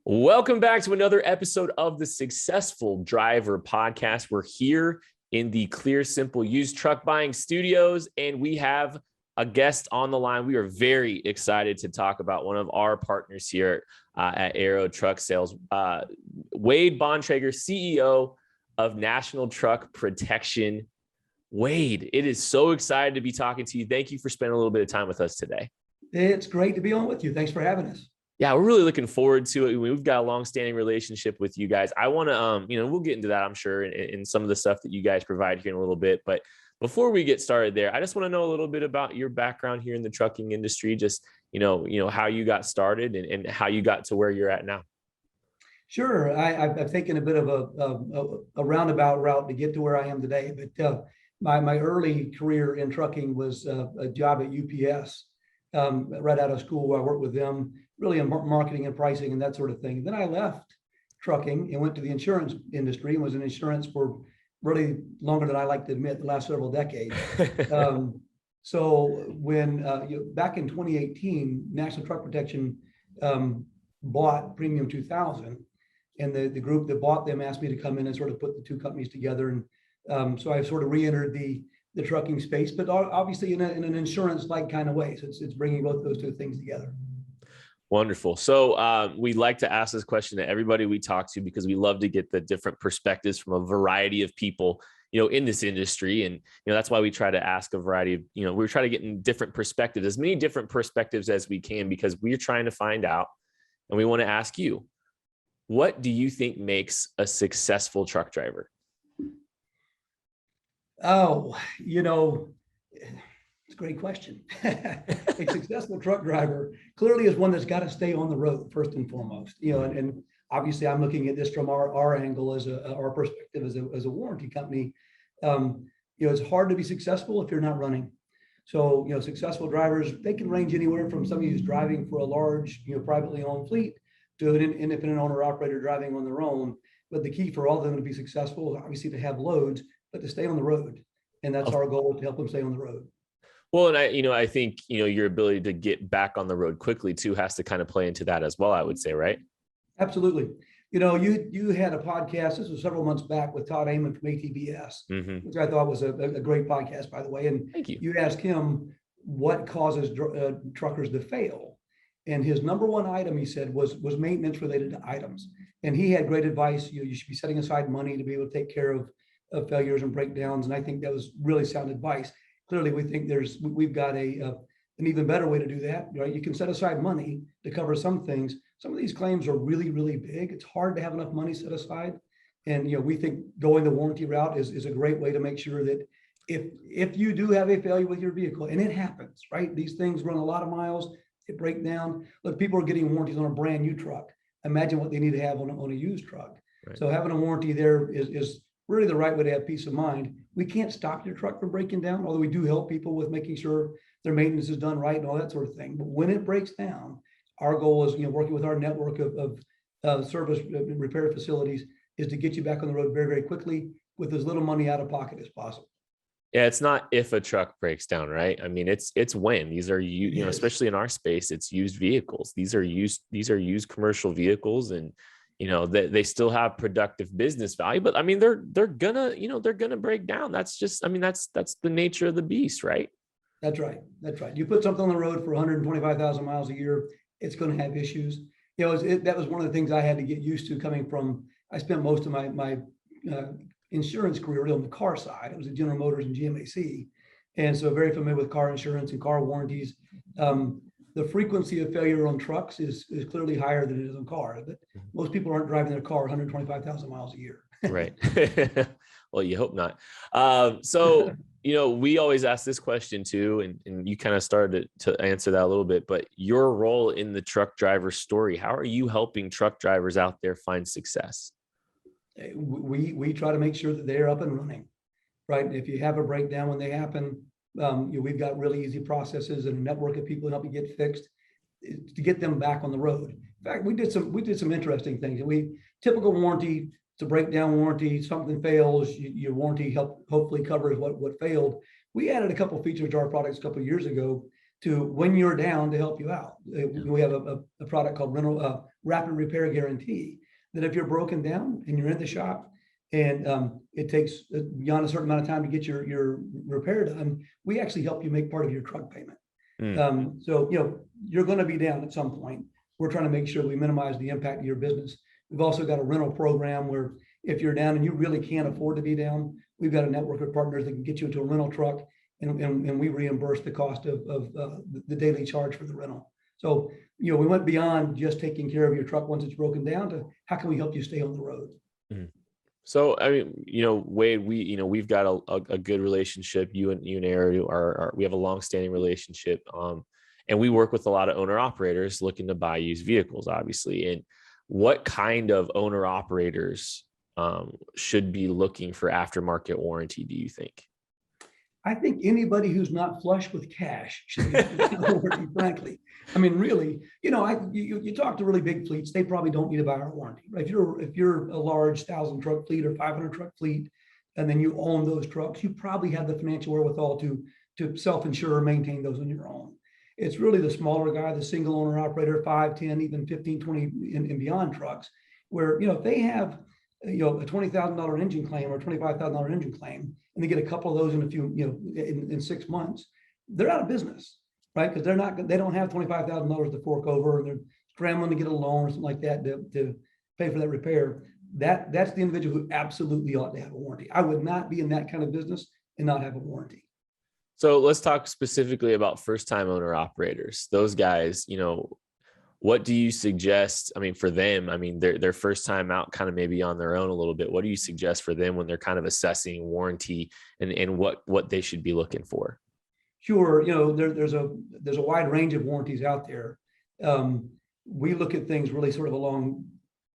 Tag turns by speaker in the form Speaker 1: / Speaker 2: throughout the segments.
Speaker 1: Welcome back to another episode of the Successful Driver Podcast. We're here in the Clear Simple Used Truck Buying Studios, and we have a guest on the line. We are very excited to talk about one of our partners here at Aero Truck Sales, Wade Bontrager, CEO of National Truck Protection. Wade, it is so excited to be talking to you. Thank you for spending a little bit of time with us today.
Speaker 2: It's great to be on with you. Thanks for having us.
Speaker 1: Yeah, we're really looking forward to it. We've got a long-standing relationship with you guys. I want to, we'll get into that, I'm sure, in some of the stuff that you guys provide here in a little bit. But before we get started there, I just want to know a little bit about your background here in the trucking industry. Just, how you got started and how you got to where you're at now.
Speaker 2: Sure. I've taken a bit of a roundabout route to get to where I am today. But my early career in trucking was a job at UPS. Right out of school, where I worked with them, really in marketing and pricing and that sort of thing. Then I left trucking and went to the insurance industry and was in insurance for really longer than I like to admit, the last several decades. So when back in 2018, National Truck Protection bought Premium 2000, and the group that bought them asked me to come in and sort of put the two companies together. And so I sort of re-entered the trucking space, but obviously in an insurance-like kind of way. So it's bringing both those two things together.
Speaker 1: Wonderful. So we like to ask this question to everybody we talk to because we love to get the different perspectives from a variety of people, in this industry. And, that's why we try to ask a variety of, we try to get in different perspectives, as many different perspectives as we can, because we're trying to find out. And we want to ask you, what do you think makes a successful truck driver?
Speaker 2: Oh, it's a great question. A successful truck driver clearly is one that's got to stay on the road first and foremost. And obviously I'm looking at this from our angle as our perspective as a warranty company. It's hard to be successful if you're not running. So, successful drivers, they can range anywhere from somebody who's driving for a large, privately owned fleet to an independent owner operator driving on their own. But the key for all of them to be successful is obviously to have loads, but to stay on the road. And that's our goal, to help them stay on the road.
Speaker 1: Well, and I think, your ability to get back on the road quickly too has to kind of play into that as well, I would say, right?
Speaker 2: Absolutely. You had a podcast, this was several months back, with Todd Amon from ATBS, which I thought was a great podcast, by the way. And
Speaker 1: thank you.
Speaker 2: You asked him what causes truckers to fail. And his number one item, he said, was maintenance related to items. And he had great advice. You should be setting aside money to be able to take care of failures and breakdowns. And I think that was really sound advice. Clearly, we think we've got an even better way to do that, right? You can set aside money to cover some things. Some of these claims are really, really big. It's hard to have enough money set aside. And, we think going the warranty route is a great way to make sure that if you do have a failure with your vehicle, and it happens, right? These things run a lot of miles, they break down. Look, people are getting warranties on a brand new truck. Imagine what they need to have on a used truck. Right. So having a warranty there is really the right way to have peace of mind. We can't stop your truck from breaking down, although we do help people with making sure their maintenance is done right and all that sort of thing. But when it breaks down, our goal is, working with our network of service repair facilities, is to get you back on the road very, very quickly with as little money out of pocket as possible.
Speaker 1: Yeah, it's not if a truck breaks down, right? I mean, it's when. These are especially in our space, it's used vehicles. These are used commercial vehicles, and they still have productive business value, but I mean, they're gonna break down. That's just, that's the nature of the beast, right?
Speaker 2: That's right. You put something on the road for 125,000 miles a year, it's going to have issues. That was one of the things I had to get used to coming from. I spent most of my insurance career really on the car side. It was at General Motors and GMAC, and so very familiar with car insurance and car warranties. The frequency of failure on trucks is clearly higher than it is on cars, but most people aren't driving their car 125,000 miles a year.
Speaker 1: Right. Well, you hope not. So, we always ask this question too, and you kind of started to answer that a little bit, but your role in the truck driver story, how are you helping truck drivers out there find success?
Speaker 2: We try to make sure that they're up and running, right? If you have a breakdown when they happen, we've got really easy processes and a network of people to help you get fixed to get them back on the road. In fact, we did some interesting things. Typical warranty, it's a breakdown warranty, something fails, your warranty hopefully covers what failed. We added a couple of features to our products a couple of years ago to when you're down to help you out. We have a product called rapid repair guarantee that if you're broken down and you're in the shop and it takes beyond a certain amount of time to get your repair done, we actually help you make part of your truck payment. So, you're going to be down at some point. We're trying to make sure we minimize the impact of your business. We've also got a rental program where if you're down and you really can't afford to be down, we've got a network of partners that can get you into a rental truck, and we reimburse the cost of the daily charge for the rental. So, we went beyond just taking care of your truck once it's broken down to how can we help you stay on the road?
Speaker 1: So, I mean, Wade, we've got a good relationship. You and Aaron we have a long-standing relationship. And we work with a lot of owner operators looking to buy used vehicles, obviously. And what kind of owner operators should be looking for aftermarket warranty, do you think?
Speaker 2: I think anybody who's not flush with cash should be warranty, frankly. I mean, really, you talk to really big fleets, they probably don't need to buy our warranty. Right? If you're a large 1,000 truck fleet or 500 truck fleet, and then you own those trucks, you probably have the financial wherewithal to self-insure or maintain those on your own. It's really the smaller guy, the single owner operator, 5, 10, even 15, 20 and beyond trucks, where, if they have, a $20,000 engine claim or $25,000 engine claim, and they get a couple of those in a few, in 6 months, they're out of business, right? Because they don't have $25,000 to fork over, and they're scrambling to get a loan or something like that to pay for that repair. That's the individual who absolutely ought to have a warranty. I would not be in that kind of business and not have a warranty.
Speaker 1: So let's talk specifically about first-time owner operators. Those guys, what do you suggest? I mean, for them, they're first time out, kind of maybe on their own a little bit. What do you suggest for them when they're kind of assessing warranty and what they should be looking for?
Speaker 2: Sure. There's a wide range of warranties out there. We look at things really sort of along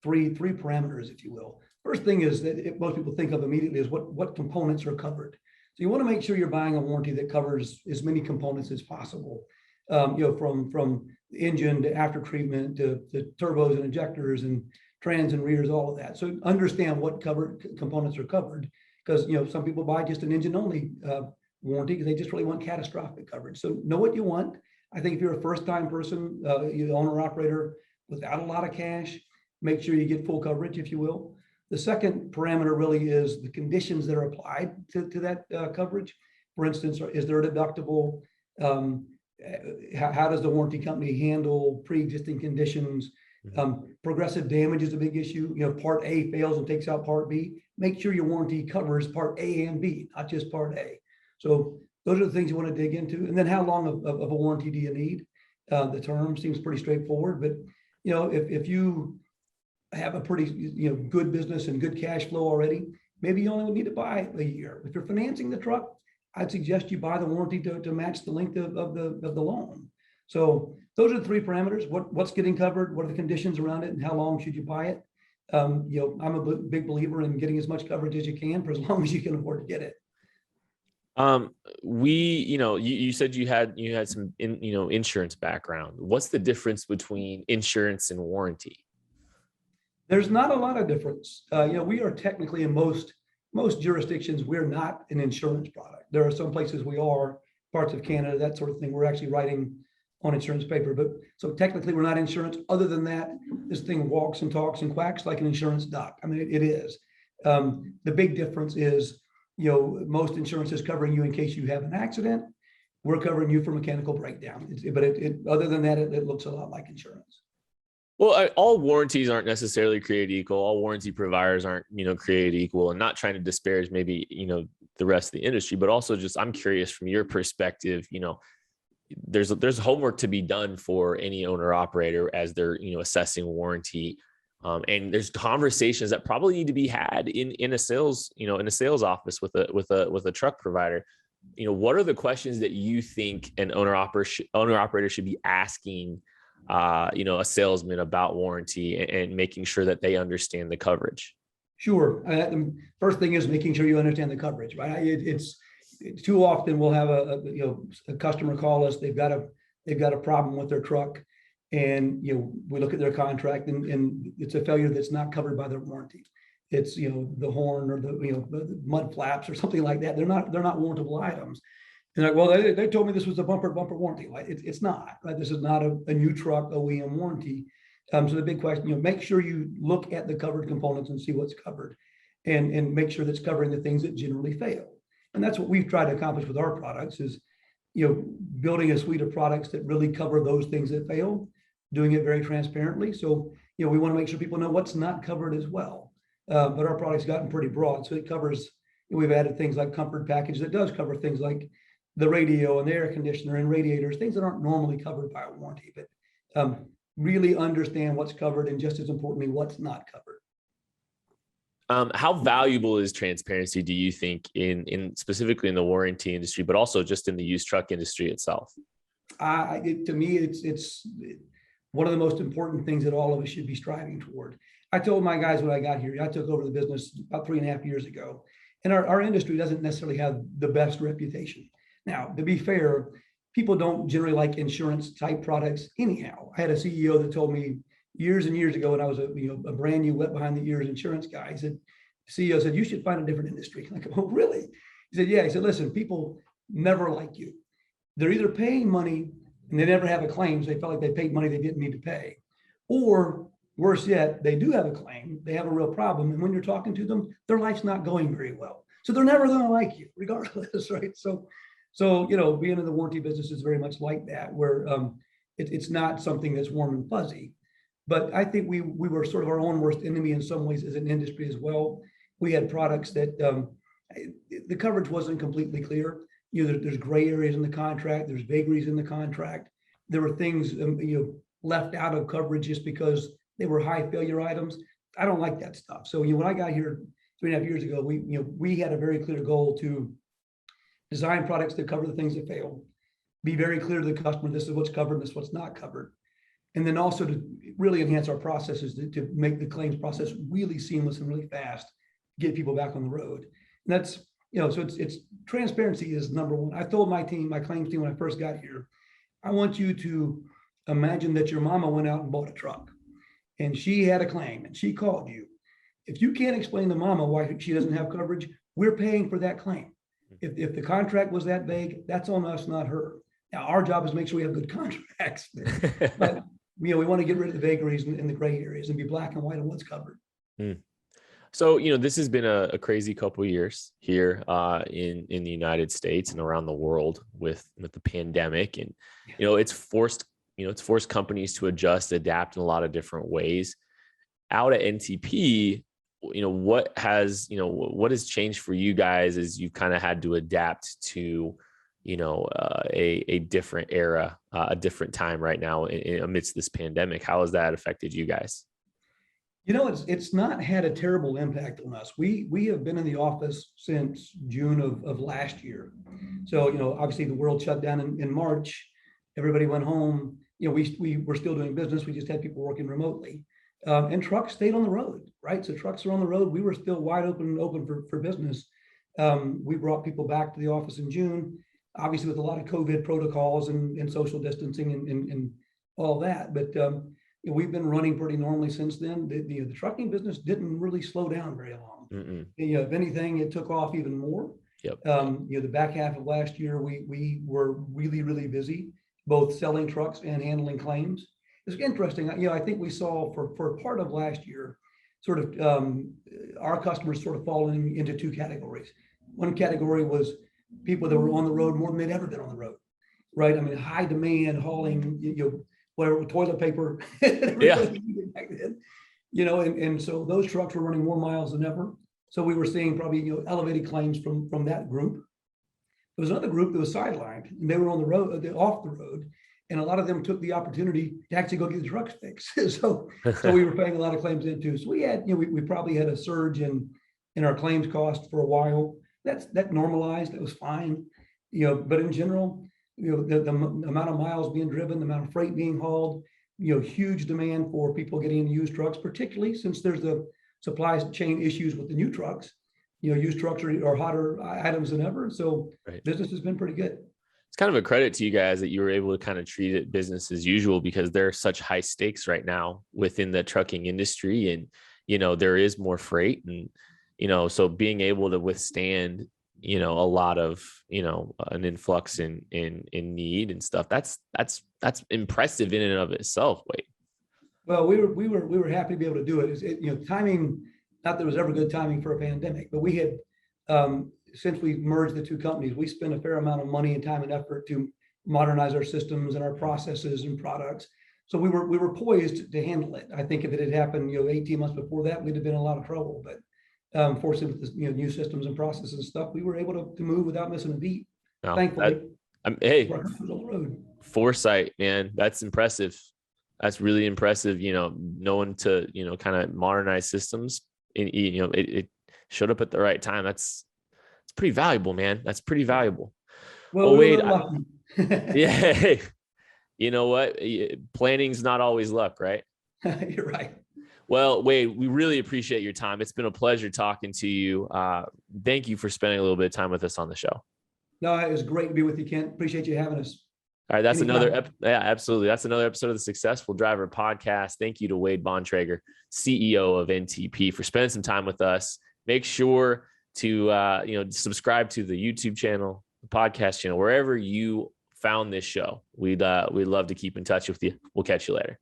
Speaker 2: three parameters, if you will. First thing is that most people think of immediately is what components are covered. So you want to make sure you're buying a warranty that covers as many components as possible. From engine to after treatment to turbos and injectors and trans and rears, all of that. So understand what components are covered, because some people buy just an engine only warranty because they just really want catastrophic coverage. So know what you want. I think if you're a first time person, owner operator without a lot of cash, make sure you get full coverage, if you will. The second parameter really is the conditions that are applied to that coverage. For instance, is there a deductible? How does the warranty company handle pre-existing conditions? Progressive damage is a big issue. Part A fails and takes out part B. Make sure your warranty covers part A and B, not just part A. So those are the things you want to dig into. And then how long of a warranty do you need? The term seems pretty straightforward, but if you have a pretty good business and good cash flow already, maybe you only need to buy a year. If you're financing the truck, I'd suggest you buy the warranty to match the length of the loan. So those are the three parameters. What's getting covered? What are the conditions around it? And how long should you buy it? I'm a big believer in getting as much coverage as you can for as long as you can afford to get it.
Speaker 1: You said you had some insurance background. What's the difference between insurance and warranty?
Speaker 2: There's not a lot of difference. We are technically in most jurisdictions, we're not an insurance product. There are some places we are, parts of Canada, that sort of thing. We're actually writing on insurance paper, but so technically we're not insurance. Other than that, this thing walks and talks and quacks like an insurance doc. I mean, it is. The big difference is, most insurance is covering you in case you have an accident. We're covering you for mechanical breakdown. Other than that, it looks a lot like insurance.
Speaker 1: Well, all warranties aren't necessarily created equal. All warranty providers aren't, created equal, and not trying to disparage maybe, the rest of the industry, but also just, I'm curious from your perspective, there's homework to be done for any owner operator as they're, assessing warranty. And there's conversations that probably need to be had in a sales, in a sales office with a truck provider. What are the questions that you think an owner operator should be asking a salesman about warranty and making sure that they understand the coverage?
Speaker 2: Sure. The first thing is making sure you understand the coverage, right? It's too often we'll have a customer call us. They've got a problem with their truck, and we look at their contract and it's a failure that's not covered by their warranty. It's the horn or the mud flaps or something like that. They're not warrantable items. And like, well, they told me this was a bumper warranty. Like it's not, right? This is not a new truck OEM warranty. So the big question, make sure you look at the covered components and see what's covered, and make sure that's covering the things that generally fail. And that's what we've tried to accomplish with our products is, building a suite of products that really cover those things that fail, doing it very transparently. So, we want to make sure people know what's not covered as well. But our product's gotten pretty broad. So it covers, we've added things like comfort package that does cover things like the radio and the air conditioner and radiators, things that aren't normally covered by a warranty, but really understand what's covered and just as importantly, what's not covered.
Speaker 1: How valuable is transparency, do you think, in specifically in the warranty industry, but also just in the used truck industry itself?
Speaker 2: To me, it's one of the most important things that all of us should be striving toward. I told my guys when I got here, I took over the business about 3.5 years ago, and our industry doesn't necessarily have the best reputation. Now, to be fair, people don't generally like insurance type products anyhow. I had a CEO that told me years and years ago when I was a brand new wet behind the ears insurance guy, he said, the CEO said, you should find a different industry. I'm like, oh, really? He said, yeah. He said, listen, people never like you. They're either paying money and they never have a claim, so they felt like they paid money they didn't need to pay. Or worse yet, they do have a claim, they have a real problem. And when you're talking to them, their life's not going very well. So they're never going to like you regardless, right? So, being in the warranty business is very much like that, where it's not something that's warm and fuzzy. But I think we were sort of our own worst enemy in some ways as an industry as well. We had products that the coverage wasn't completely clear. There's gray areas in the contract. There's vagaries in the contract. There were things left out of coverage just because they were high failure items. I don't like that stuff. So when I got here 3.5 years ago, we had a very clear goal to design products that cover the things that fail. Be very clear to the customer, this is what's covered, this is what's not covered. And then also to really enhance our processes to make the claims process really seamless and really fast, get people back on the road. And that's, so it's transparency is number one. I told my claims team when I first got here, I want you to imagine that your mama went out and bought a truck and she had a claim and she called you. If you can't explain to mama why she doesn't have coverage, we're paying for that claim. If the contract was that vague, that's on us, not her. Now, our job is to make sure we have good contracts, but we want to get rid of the vagaries and the gray areas and be black and white on what's covered.
Speaker 1: So, this has been a crazy couple of years here in the United States and around the world with the pandemic, and it's forced companies to adjust, adapt in a lot of different ways. Out at NTP, what has changed for you guys as you've kind of had to adapt to a different era, a different time right now amidst this pandemic? How has that affected you guys?
Speaker 2: It's not had a terrible impact on us. We have been in the office since June of last year. So, obviously the world shut down in March. Everybody went home. We were still doing business. We just had people working remotely. And trucks stayed on the road, right? So trucks are on the road. We were still wide open for business. We brought people back to the office in June, obviously with a lot of COVID protocols and social distancing and all that. But we've been running pretty normally since then. The trucking business didn't really slow down very long. If anything, it took off even more.
Speaker 1: Yep.
Speaker 2: The back half of last year, we were really, really busy, both selling trucks and handling claims. It's interesting. I think we saw for part of last year, sort of our customers sort of falling into two categories. One category was people that were on the road more than they'd ever been on the road, right? I mean, high demand hauling, whatever, toilet paper,
Speaker 1: yeah.
Speaker 2: Back then, and so those trucks were running more miles than ever. So we were seeing probably elevated claims from that group. There was another group that was sidelined, and they were on the road, off the road. And a lot of them took the opportunity to actually go get the trucks fixed. so we were paying a lot of claims in too. So we had, we probably had a surge in our claims cost for a while. That normalized. It was fine. But in general, the amount of miles being driven, the amount of freight being hauled, huge demand for people getting used trucks, particularly since there's the supply chain issues with the new trucks. Used trucks are hotter items than ever. So right. Business has been pretty good.
Speaker 1: It's kind of a credit to you guys that you were able to kind of treat it business as usual, because there are such high stakes right now within the trucking industry, and there is more freight, and so being able to withstand a lot of an influx in need and stuff, that's impressive in and of itself. Wade.
Speaker 2: Well, we were happy to be able to do it. Timing, not that there was ever good timing for a pandemic, but we had, since we merged the two companies, we spent a fair amount of money and time and effort to modernize our systems and our processes and products. So we were poised to handle it. I think if it had happened, 18 months before that, we'd have been in a lot of trouble. But fortunately, with the new systems and processes and stuff, we were able to move without missing a beat.
Speaker 1: No,
Speaker 2: Thankfully,
Speaker 1: hey,
Speaker 2: on the road.
Speaker 1: foresight, man, that's impressive. That's really impressive. Knowing to kind of modernize systems. It showed up at the right time. It's pretty valuable, man. That's pretty valuable.
Speaker 2: Well,
Speaker 1: Wade,
Speaker 2: lucky.
Speaker 1: yeah. You know what? Planning's not always luck, right?
Speaker 2: You're right.
Speaker 1: Well, Wade, we really appreciate your time. It's been a pleasure talking to you. Thank you for spending a little bit of time with us on the show.
Speaker 2: No, it was great to be with you, Kent. Appreciate you having us.
Speaker 1: All right, that's
Speaker 2: Anytime.
Speaker 1: yeah, absolutely. That's another episode of the Successful Driver Podcast. Thank you to Wade Bontrager, CEO of NTP, for spending some time with us. Make sure to subscribe to the YouTube channel, the podcast channel, wherever you found this show. We'd love to keep in touch with you. We'll catch you later.